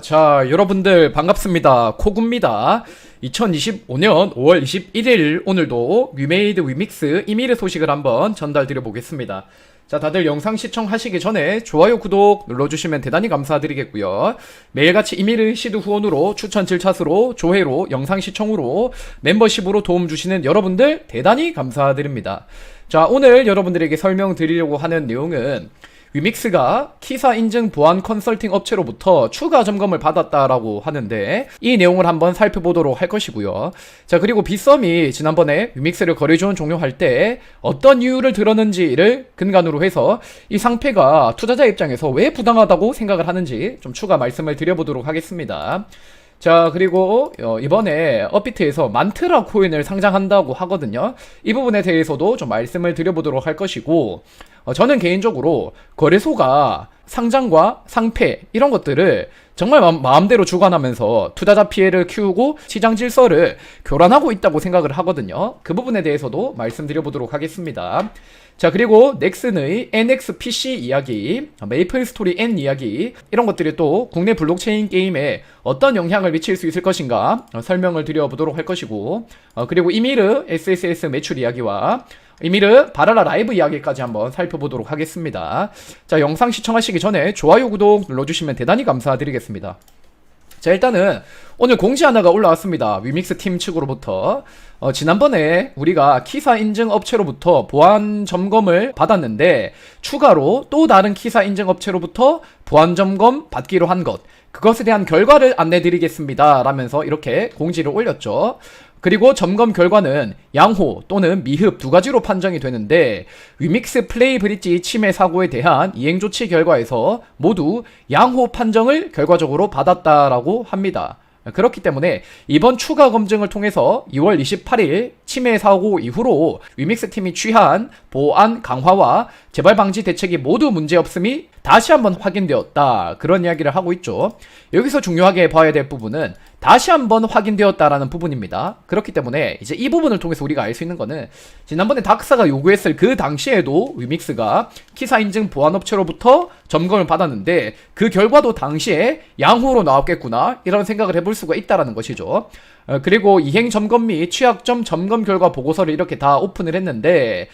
자, 여러분들 반갑습니다. 코구입니다. 2025년 5월 21일 오늘도 위메이드 위믹스 이미르 소식을 한번 전달드려 보겠습니다. 자, 다들 영상 시청하시기 전에 좋아요, 구독 눌러주시면 대단히 감사드리겠고요. 매일같이 이미르 시드 후원으로 추천 질차수로 조회로 영상 시청으로 멤버십으로 도움 주시는 여러분들 대단히 감사드립니다. 자, 오늘 여러분들에게 설명드리려고 하는 내용은 위믹스가 키사 인증 보안 컨설팅 업체로부터 추가 점검을 받았다라고 하는데 이 내용을 한번 살펴보도록 할 것이고요. 자, 그리고 빗썸이 지난번에 위믹스를 거래지원 종료할 때 어떤 이유를 들었는지를 근간으로 해서 이 상패가 투자자 입장에서 왜 부당하다고 생각을 하는지 좀 추가 말씀을 드려보도록 하겠습니다. 자, 그리고 이번에 업비트에서 만트라 코인을 상장한다고 하거든요. 이 부분에 대해서도 좀 말씀을 드려보도록 할 것이고, 저는 개인적으로 거래소가 상장과 상패 이런 것들을 정말 마음대로 주관하면서 투자자 피해를 키우고 시장 질서를 교란하고 있다고 생각을 하거든요. 그 부분에 대해서도 말씀드려보도록 하겠습니다. 자, 그리고 넥슨의 NXPC 이야기, 메이플 스토리 N 이야기 이런 것들이 또 국내 블록체인 게임에 어떤 영향을 미칠 수 있을 것인가 설명을 드려보도록 할 것이고, 그리고 이미르 SSS 매출 이야기와 이미르 바라라 라이브 이야기까지 한번 살펴보도록 하겠습니다. 자, 영상 시청하시기 전에 좋아요, 구독 눌러주시면 대단히 감사드리겠습니다. 자, 일단은 오늘 공지 하나가 올라왔습니다. 위믹스 팀 측으로부터 지난번에 우리가 키사 인증 업체로부터 보안 점검을 받았는데 추가로 또 다른 키사 인증 업체로부터 보안 점검 받기로 한 것, 그것에 대한 결과를 안내드리겠습니다 라면서 이렇게 공지를 올렸죠. 그리고 점검 결과는 양호 또는 미흡 두 가지로 판정이 되는데 위믹스 플레이 브릿지 침해 사고에 대한 이행 조치 결과에서 모두 양호 판정을 결과적으로 받았다라고 합니다. 그렇기 때문에 이번 추가 검증을 통해서 2월 28일 침해 사고 이후로 위믹스 팀이 취한 보안 강화와 재발 방지 대책이 모두 문제없음이 다시 한번 확인되었다, 그런 이야기를 하고 있죠. 여기서 중요하게 봐야 될 부분은 다시 한번 확인되었다라는 부분입니다. 그렇기 때문에 이제 이 부분을 통해서 우리가 알 수 있는 거는 지난번에 닥사가 요구했을 그 당시에도 위믹스가 키사 인증 보안업체로부터 점검을 받았는데 그 결과도 당시에 양호로 나왔겠구나, 이런 생각을 해볼 수가 있다라는 것이죠. 그리고 이행 점검 및 취약점 점검 결과 보고서를 이렇게 다 오픈을 했는데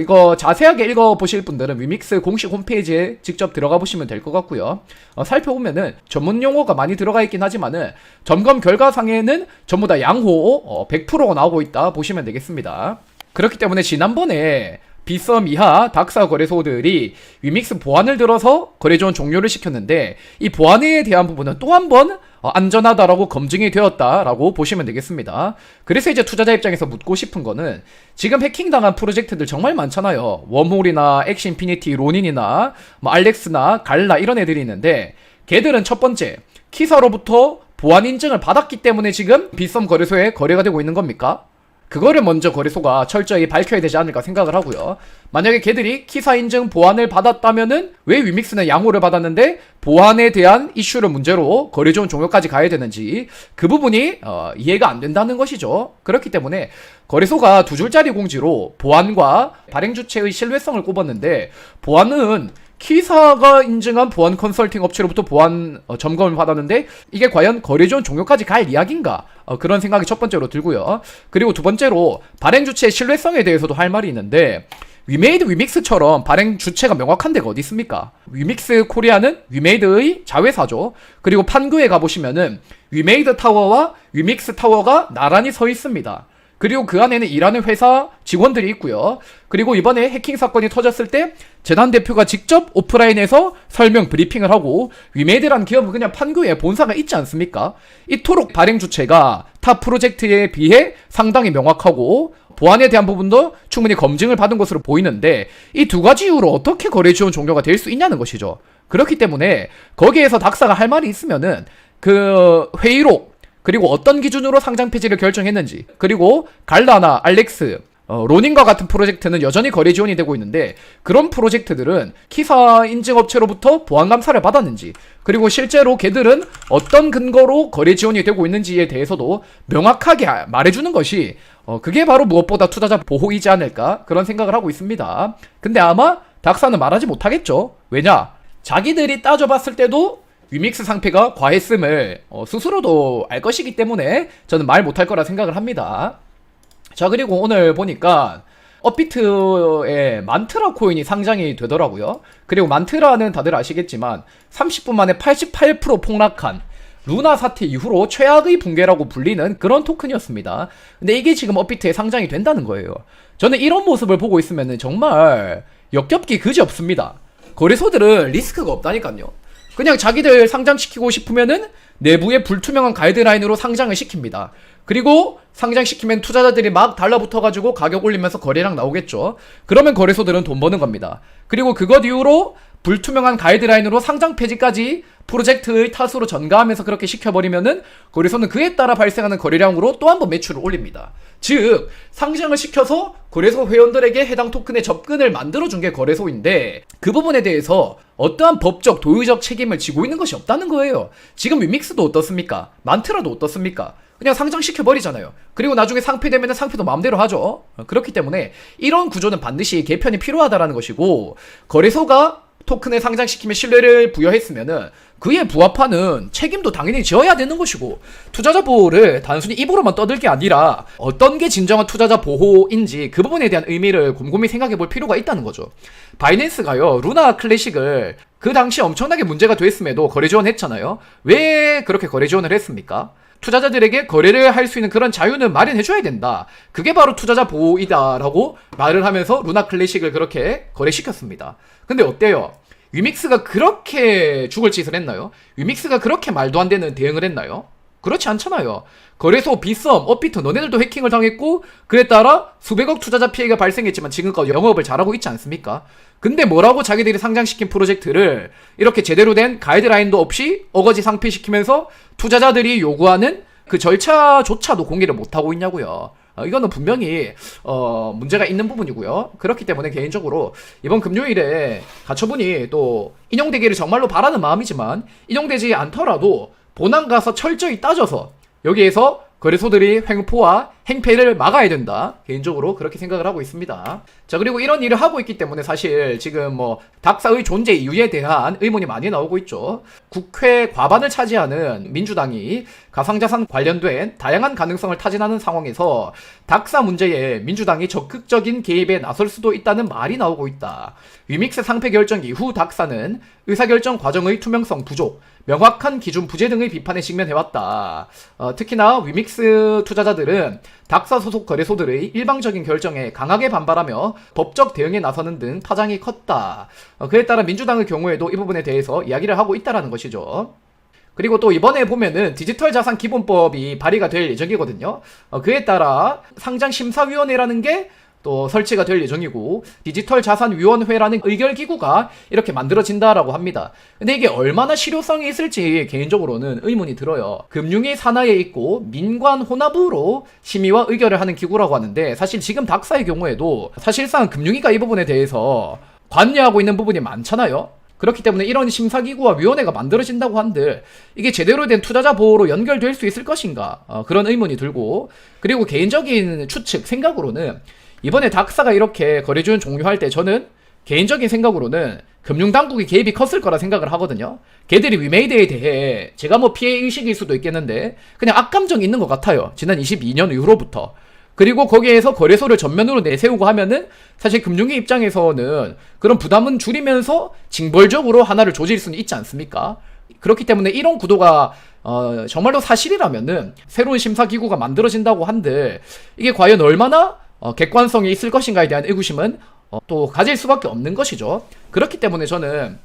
이거 자세하게 읽어보실 분들은 위믹스 공식 홈페이지에 직접 들어가 보시면 될 것 같고요. 살펴보면은 전문 용어가 많이 들어가 있긴 하지만은 점검 결과상에는 전부 다 양호 100%가 나오고 있다 보시면 되겠습니다. 그렇기 때문에 지난번에 빗썸 이하 닥사 거래소들이 위믹스 보안을 들어서 거래지원 종료를 시켰는데 이 보안에 대한 부분은 또 한 번 안전하다라고 검증이 되었다라고 보시면 되겠습니다. 그래서 이제 투자자 입장에서 묻고 싶은 거는 지금 해킹당한 프로젝트들 정말 많잖아요. 웜홀이나 엑시인피니티, 로닌이나 뭐 알렉스나 갈라 이런 애들이 있는데 걔들은 첫 번째 키사로부터 보안 인증을 받았기 때문에 지금 빗썸 거래소에 거래가 되고 있는 겁니까? 그거를 먼저 거래소가 철저히 밝혀야 되지 않을까 생각을 하고요. 만약에 걔들이 키사 인증 보안을 받았다면은 왜 위믹스는 양호를 받았는데 보안에 대한 이슈를 문제로 거래지원 종료까지 가야 되는지 그 부분이 이해가 안 된다는 것이죠. 그렇기 때문에 거래소가 두 줄짜리 공지로 보안과 발행 주체의 신뢰성을 꼽았는데 보안은 키사가 인증한 보안 컨설팅 업체로부터 보안 점검을 받았는데 이게 과연 거래지원 종료까지 갈 이야기인가? 그런 생각이 첫 번째로 들고요. 그리고 두 번째로 발행 주체의 신뢰성에 대해서도 할 말이 있는데 위메이드 위믹스처럼 발행 주체가 명확한 데가 어디 있습니까? 위믹스 코리아는 위메이드의 자회사죠. 그리고 판교에 가보시면은 위메이드 타워와 위믹스 타워가 나란히 서 있습니다. 그리고 그 안에는 일하는 회사 직원들이 있고요. 그리고 이번에 해킹 사건이 터졌을 때 재단 대표가 직접 오프라인에서 설명 브리핑을 하고 위메이드라는 기업은 그냥 판교에 본사가 있지 않습니까? 이토록 발행 주체가 타 프로젝트에 비해 상당히 명확하고 보안에 대한 부분도 충분히 검증을 받은 것으로 보이는데 이 두 가지 이유로 어떻게 거래지원 종료가 될 수 있냐는 것이죠. 그렇기 때문에 거기에서 닥사가 할 말이 있으면은 그 회의록, 그리고 어떤 기준으로 상장 폐지를 결정했는지, 그리고 갈라나 알렉스, 로닌과 같은 프로젝트는 여전히 거래 지원이 되고 있는데 그런 프로젝트들은 키사 인증업체로부터 보안 감사를 받았는지, 그리고 실제로 걔들은 어떤 근거로 거래 지원이 되고 있는지에 대해서도 명확하게 말해주는 것이 그게 바로 무엇보다 투자자 보호이지 않을까, 그런 생각을 하고 있습니다. 근데 아마 닥사는 말하지 못하겠죠. 왜냐? 자기들이 따져봤을 때도 위믹스 상패가 과했음을 스스로도 알 것이기 때문에 저는 말 못할 거라 생각을 합니다. 자, 그리고 오늘 보니까 업비트에 만트라 코인이 상장이 되더라고요. 그리고 만트라는 다들 아시겠지만 30분 만에 88% 폭락한 루나 사태 이후로 최악의 붕괴라고 불리는 그런 토큰이었습니다. 근데 이게 지금 업비트에 상장이 된다는 거예요. 저는 이런 모습을 보고 있으면 정말 역겹기 그지없습니다. 거래소들은 리스크가 없다니까요. 그냥 자기들 상장시키고 싶으면은 내부에 불투명한 가이드라인으로 상장을 시킵니다. 그리고 상장시키면 투자자들이 막 달라붙어가지고 가격 올리면서 거래량 나오겠죠. 그러면 거래소들은 돈 버는 겁니다. 그리고 그것 이후로 불투명한 가이드라인으로 상장 폐지까지 프로젝트의 탓으로 전가하면서 그렇게 시켜버리면은 거래소는 그에 따라 발생하는 거래량으로 또 한 번 매출을 올립니다. 즉 상장을 시켜서 거래소 회원들에게 해당 토큰의 접근을 만들어준 게 거래소인데 그 부분에 대해서 어떠한 법적 도의적 책임을 지고 있는 것이 없다는 거예요. 지금 위믹스도 어떻습니까? 만트라도 어떻습니까? 그냥 상장시켜버리잖아요. 그리고 나중에 상폐되면 상폐도 마음대로 하죠. 그렇기 때문에 이런 구조는 반드시 개편이 필요하다라는 것이고, 거래소가 토큰을 상장시키면 신뢰를 부여했으면은 그에 부합하는 책임도 당연히 지어야 되는 것이고, 투자자 보호를 단순히 입으로만 떠들 게 아니라 어떤 게 진정한 투자자 보호인지 그 부분에 대한 의미를 곰곰이 생각해 볼 필요가 있다는 거죠. 바이낸스가요, 루나 클래식을 그 당시 엄청나게 문제가 됐음에도 거래 지원했잖아요. 왜 그렇게 거래 지원을 했습니까? 투자자들에게 거래를 할 수 있는 그런 자유는 마련해줘야 된다. 그게 바로 투자자 보호이다 라고 말을 하면서 루나 클래식을 그렇게 거래시켰습니다. 근데 어때요? 위믹스가 그렇게 죽을 짓을 했나요? 위믹스가 그렇게 말도 안 되는 대응을 했나요? 그렇지 않잖아요. 거래소, 빗썸, 업비트 너네들도 해킹을 당했고 그에 따라 수백억 투자자 피해가 발생했지만 지금껏 영업을 잘하고 있지 않습니까? 근데 뭐라고 자기들이 상장시킨 프로젝트를 이렇게 제대로 된 가이드라인도 없이 어거지 상폐시키면서 투자자들이 요구하는 그 절차조차도 공개를 못하고 있냐고요. 이거는 분명히 문제가 있는 부분이고요. 그렇기 때문에 개인적으로 이번 금요일에 가처분이 또 인용되기를 정말로 바라는 마음이지만 인용되지 않더라도 본안 가서 철저히 따져서 여기에서 거래소들이 횡포와 행패를 막아야 된다. 개인적으로 그렇게 생각을 하고 있습니다. 자, 그리고 이런 일을 하고 있기 때문에 사실 지금 뭐 닥사의 존재 이유에 대한 의문이 많이 나오고 있죠. 국회 과반을 차지하는 민주당이 가상자산 관련된 다양한 가능성을 타진하는 상황에서 닥사 문제에 민주당이 적극적인 개입에 나설 수도 있다는 말이 나오고 있다. 위믹스 상패 결정 이후 닥사는 의사결정 과정의 투명성 부족, 명확한 기준 부재 등의 비판에 직면해왔다. 특히나 위믹스 투자자들은 닥사 소속 거래소들의 일방적인 결정에 강하게 반발하며 법적 대응에 나서는 등 파장이 컸다. 그에 따라 민주당의 경우에도 이 부분에 대해서 이야기를 하고 있다는 것이죠. 그리고 또 이번에 보면은 디지털 자산 기본법이 발의가 될 예정이거든요. 그에 따라 상장심사위원회라는 게 또 설치가 될 예정이고 디지털 자산위원회라는 의결기구가 이렇게 만들어진다라고 합니다. 근데 이게 얼마나 실효성이 있을지 개인적으로는 의문이 들어요. 금융위 산하에 있고 민관 혼합으로 심의와 의결을 하는 기구라고 하는데 사실 지금 닥사의 경우에도 사실상 금융위가 이 부분에 대해서 관여하고 있는 부분이 많잖아요. 그렇기 때문에 이런 심사기구와 위원회가 만들어진다고 한들 이게 제대로 된 투자자 보호로 연결될 수 있을 것인가 그런 의문이 들고, 그리고 개인적인 추측 생각으로는 이번에 닥사가 이렇게 거래지원 종료할 때 저는 개인적인 생각으로는 금융당국이 개입이 컸을 거라 생각을 하거든요. 걔들이 위메이드에 대해 제가 뭐 피해의식일 수도 있겠는데 그냥 악감정이 있는 것 같아요. 지난 22년 이후로부터. 그리고 거기에서 거래소를 전면으로 내세우고 하면은 사실 금융위 입장에서는 그런 부담은 줄이면서 징벌적으로 하나를 조질 수는 있지 않습니까? 그렇기 때문에 이런 구도가 정말로 사실이라면은 새로운 심사기구가 만들어진다고 한들 이게 과연 얼마나 객관성이 있을 것인가에 대한 의구심은 또 가질 수밖에 없는 것이죠. 그렇기 때문에 저는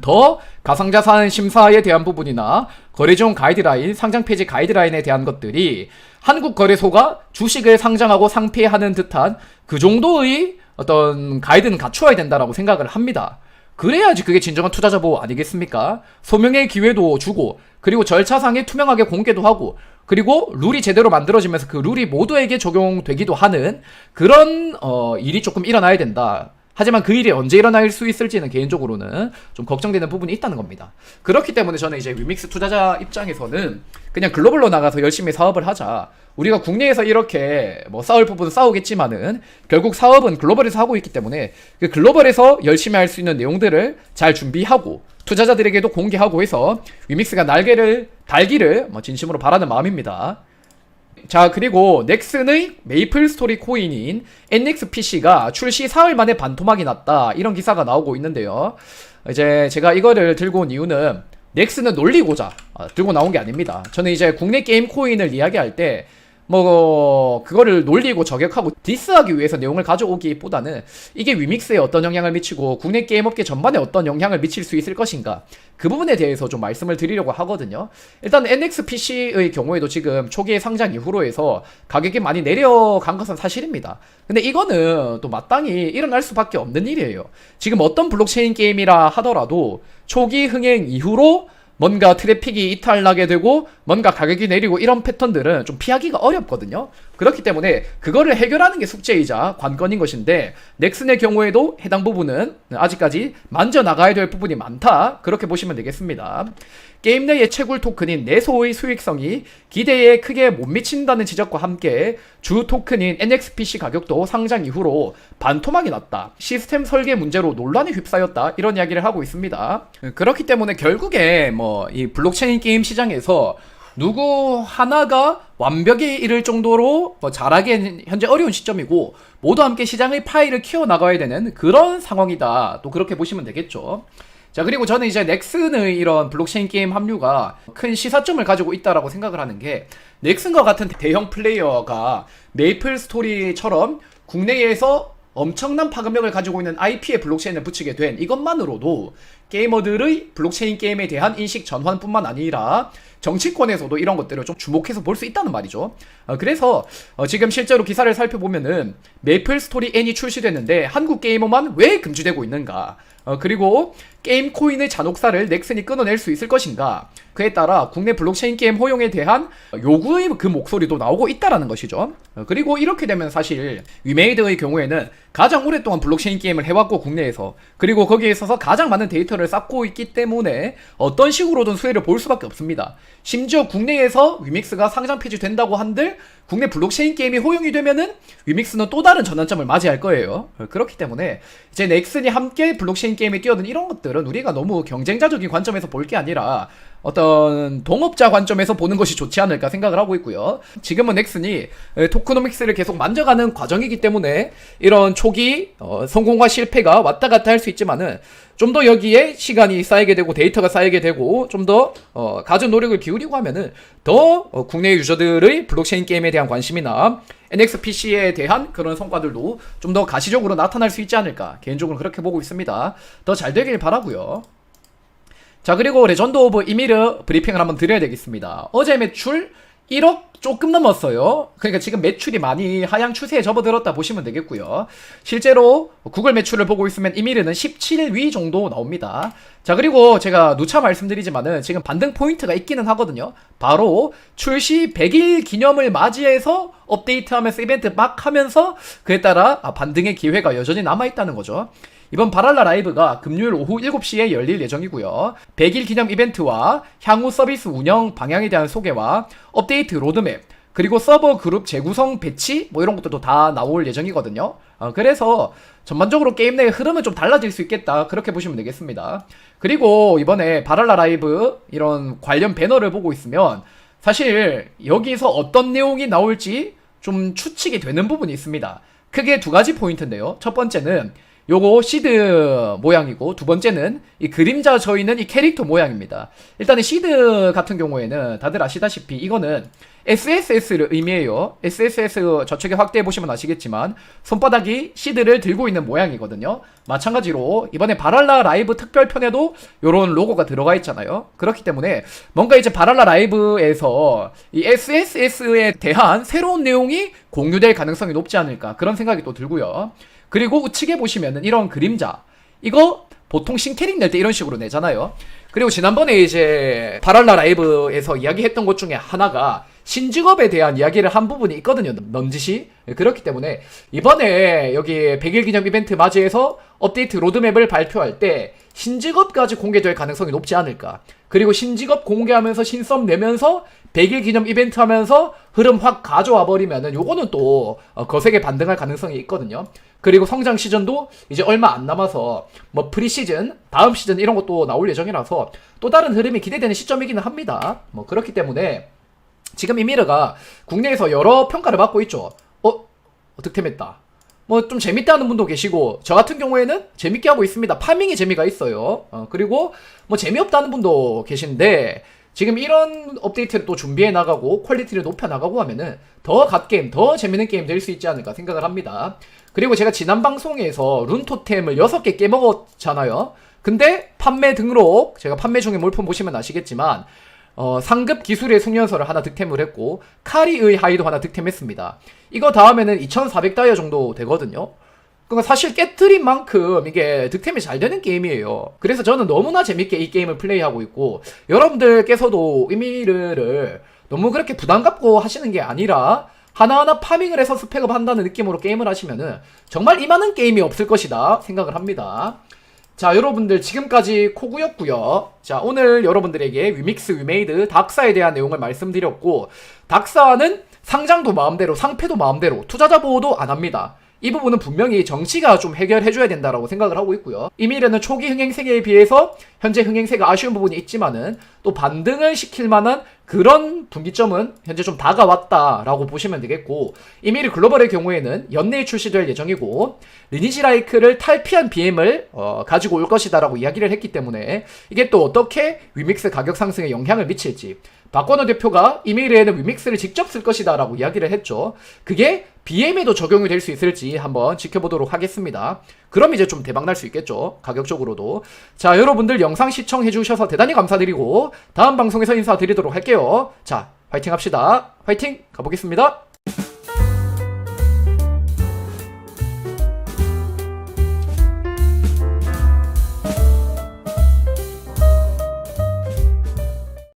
더 가상자산 심사에 대한 부분이나 거래지원 가이드라인, 상장 폐지 가이드라인에 대한 것들이 한국거래소가 주식을 상장하고 상폐하는 듯한 그 정도의 어떤 가이드는 갖추어야 된다라고 생각을 합니다. 그래야지 그게 진정한 투자자 보호 아니겠습니까? 소명의 기회도 주고, 그리고 절차상에 투명하게 공개도 하고, 그리고 룰이 제대로 만들어지면서 그 룰이 모두에게 적용되기도 하는 그런 일이 조금 일어나야 된다. 하지만 그 일이 언제 일어날 수 있을지는 개인적으로는 좀 걱정되는 부분이 있다는 겁니다. 그렇기 때문에 저는 이제 위믹스 투자자 입장에서는 그냥 글로벌로 나가서 열심히 사업을 하자. 우리가 국내에서 이렇게 뭐 싸울 부분은 싸우겠지만은 결국 사업은 글로벌에서 하고 있기 때문에 그 글로벌에서 열심히 할 수 있는 내용들을 잘 준비하고 투자자들에게도 공개하고 해서 위믹스가 날개를 달기를 뭐 진심으로 바라는 마음입니다. 자, 그리고 넥슨의 메이플 스토리 코인인 NXPC가 출시 사흘 만에 반토막이 났다, 이런 기사가 나오고 있는데요. 이제 제가 이거를 들고 온 이유는 넥슨은 놀리고자 들고 나온 게 아닙니다. 저는 이제 국내 게임 코인을 이야기할 때 뭐 그거를 놀리고 저격하고 디스하기 위해서 내용을 가져오기보다는 이게 위믹스에 어떤 영향을 미치고 국내 게임업계 전반에 어떤 영향을 미칠 수 있을 것인가, 그 부분에 대해서 좀 말씀을 드리려고 하거든요. 일단 NXPC의 경우에도 지금 초기에 상장 이후로 해서 가격이 많이 내려간 것은 사실입니다. 근데 이거는 또 마땅히 일어날 수밖에 없는 일이에요. 지금 어떤 블록체인 게임이라 하더라도 초기 흥행 이후로 뭔가 트래픽이 이탈나게 되고 뭔가 가격이 내리고 이런 패턴들은 좀 피하기가 어렵거든요. 그렇기 때문에 그거를 해결하는 게 숙제이자 관건인 것인데, 넥슨의 경우에도 해당 부분은 아직까지 만져나가야 될 부분이 많다, 그렇게 보시면 되겠습니다. 게임 내의 채굴 토큰인 내소의 수익성이 기대에 크게 못 미친다는 지적과 함께 주 토큰인 NXPC 가격도 상장 이후로 반토막이 났다, 시스템 설계 문제로 논란에 휩싸였다, 이런 이야기를 하고 있습니다. 그렇기 때문에 결국에 뭐 이 블록체인 게임 시장에서 누구 하나가 완벽에 이를 정도로 잘하기엔 현재 어려운 시점이고, 모두 함께 시장의 파이를 키워나가야 되는 그런 상황이다, 또 그렇게 보시면 되겠죠. 자, 그리고 저는 이제 넥슨의 이런 블록체인 게임 합류가 큰 시사점을 가지고 있다라고 생각을 하는 게, 넥슨과 같은 대형 플레이어가 메이플 스토리처럼 국내에서 엄청난 파급력을 가지고 있는 IP에 블록체인을 붙이게 된 이것만으로도 게이머들의 블록체인 게임에 대한 인식 전환뿐만 아니라 정치권에서도 이런 것들을 좀 주목해서 볼 수 있다는 말이죠. 그래서 지금 실제로 기사를 살펴보면은 메이플 스토리 N이 출시됐는데 한국 게이머만 왜 금지되고 있는가, 그리고 게임 코인의 잔혹사를 넥슨이 끊어낼 수 있을 것인가, 그에 따라 국내 블록체인 게임 허용에 대한 요구의 그 목소리도 나오고 있다라는 것이죠. 그리고 이렇게 되면 사실 위메이드의 경우에는 가장 오랫동안 블록체인 게임을 해왔고 국내에서, 그리고 거기에 있어서 가장 많은 데이터를 쌓고 있기 때문에 어떤 식으로든 수혜를 볼 수밖에 없습니다. 심지어 국내에서 위믹스가 상장 폐지된다고 한들 국내 블록체인 게임이 허용이 되면은 위믹스는 또 다른 전환점을 맞이할 거예요. 그렇기 때문에 이제 넥슨이 함께 블록체인 게임에 뛰어든 이런 것들은 우리가 너무 경쟁자적인 관점에서 볼 게 아니라 어떤 동업자 관점에서 보는 것이 좋지 않을까 생각을 하고 있고요. 지금은 넥슨이 토크노믹스를 계속 만져가는 과정이기 때문에 이런 초기 성공과 실패가 왔다 갔다 할 수 있지만은 좀 더 여기에 시간이 쌓이게 되고 데이터가 쌓이게 되고 좀 더 가진 노력을 기울이고 하면은 더 국내 유저들의 블록체인 게임에 대한 관심이나 NXPC에 대한 그런 성과들도 좀 더 가시적으로 나타날 수 있지 않을까, 개인적으로 그렇게 보고 있습니다. 더 잘 되길 바라고요. 자, 그리고 레전드 오브 이미르 브리핑을 한번 드려야 되겠습니다. 어제 매출 1억 조금 넘었어요. 그러니까 지금 매출이 많이 하향 추세에 접어들었다 보시면 되겠고요. 실제로 구글 매출을 보고 있으면 이미르는 17위 정도 나옵니다. 자, 그리고 제가 누차 말씀드리지만은 지금 반등 포인트가 있기는 하거든요. 바로 출시 100일 기념을 맞이해서 업데이트하면서 이벤트 막 하면서 그에 따라 반등의 기회가 여전히 남아있다는 거죠. 이번 바랄라 라이브가 금요일 오후 7시에 열릴 예정이고요. 100일 기념 이벤트와 향후 서비스 운영 방향에 대한 소개와 업데이트 로드맵, 그리고 서버 그룹 재구성 배치 뭐 이런 것들도 다 나올 예정이거든요. 그래서 전반적으로 게임 내의 흐름은 좀 달라질 수 있겠다, 그렇게 보시면 되겠습니다. 그리고 이번에 바랄라 라이브 이런 관련 배너를 보고 있으면 사실 여기서 어떤 내용이 나올지 좀 추측이 되는 부분이 있습니다. 크게 두 가지 포인트인데요. 첫 번째는 요거 시드 모양이고, 두 번째는 이 그림자 져 있는 이 캐릭터 모양입니다. 일단은 시드 같은 경우에는 다들 아시다시피 이거는 SSS를 의미해요. SSS 저쪽에 확대해 보시면 아시겠지만 손바닥이 시드를 들고 있는 모양이거든요. 마찬가지로 이번에 바랄라 라이브 특별편에도 요런 로고가 들어가 있잖아요. 그렇기 때문에 뭔가 이제 바랄라 라이브에서 이 SSS에 대한 새로운 내용이 공유될 가능성이 높지 않을까, 그런 생각이 또 들고요. 그리고 우측에 보시면은 이런 그림자, 이거 보통 신캐릭 낼 때 이런 식으로 내잖아요. 그리고 지난번에 이제 바랄라 라이브에서 이야기했던 것 중에 하나가 신직업에 대한 이야기를 한 부분이 있거든요. 넌지시. 그렇기 때문에 이번에 여기 100일 기념 이벤트 맞이해서 업데이트 로드맵을 발표할 때 신직업까지 공개될 가능성이 높지 않을까. 그리고 신직업 공개하면서 신썸 내면서 100일 기념 이벤트 하면서 흐름 확 가져와 버리면은 요거는 또 거세게 반등할 가능성이 있거든요. 그리고 성장 시즌도 이제 얼마 안 남아서 뭐 프리시즌, 다음 시즌 이런 것도 나올 예정이라서 또 다른 흐름이 기대되는 시점이기는 합니다. 뭐 그렇기 때문에 지금 이미르가 국내에서 여러 평가를 받고 있죠. 득템했다. 뭐 좀 재밌다는 분도 계시고 저 같은 경우에는 재밌게 하고 있습니다. 파밍이 재미가 있어요. 그리고 뭐 재미없다는 분도 계신데 지금 이런 업데이트를 또 준비해 나가고 퀄리티를 높여 나가고 하면은 더 갓게임, 더 재밌는 게임 될 수 있지 않을까 생각을 합니다. 그리고 제가 지난 방송에서 룬 토템을 6개 깨먹었잖아요. 근데 판매 등록, 제가 판매 중에 몰품 보시면 아시겠지만 상급 기술의 숙련서를 하나 득템을 했고 카리의 하이도 하나 득템했습니다. 이거 다음에는 2400다이아 정도 되거든요. 그러니까 사실 깨트린 만큼 이게 득템이 잘 되는 게임이에요. 그래서 저는 너무나 재밌게 이 게임을 플레이하고 있고 여러분들께서도 이미르를 너무 그렇게 부담 갖고 하시는 게 아니라 하나하나 파밍을 해서 스펙업 한다는 느낌으로 게임을 하시면은 정말 이만한 게임이 없을 것이다 생각을 합니다. 자, 여러분들 지금까지 코구였고요. 자, 오늘 여러분들에게 위믹스 위메이드 닥사에 대한 내용을 말씀드렸고 닥사는 상장도 마음대로 상패도 마음대로 투자자 보호도 안 합니다. 이 부분은 분명히 정치가 좀 해결해줘야 된다라고 생각을 하고 있고요. 이미르는 초기 흥행세에 비해서 현재 흥행세가 아쉬운 부분이 있지만은 또 반등을 시킬 만한 그런 분기점은 현재 좀 다가왔다라고 보시면 되겠고 이미르 글로벌의 경우에는 연내에 출시될 예정이고 리니지 라이크를 탈피한 BM을 가지고 올 것이다라고 이야기를 했기 때문에 이게 또 어떻게 위믹스 가격 상승에 영향을 미칠지 박건호 대표가 이미르에는 위믹스를 직접 쓸 것이다 라고 이야기를 했죠. 그게 BM에도 적용이 될 수 있을지 한번 지켜보도록 하겠습니다. 그럼 이제 좀 대박날 수 있겠죠. 가격적으로도. 자, 여러분들 영상 시청해주셔서 대단히 감사드리고 다음 방송에서 인사드리도록 할게요. 자, 화이팅 합시다. 화이팅! 가보겠습니다.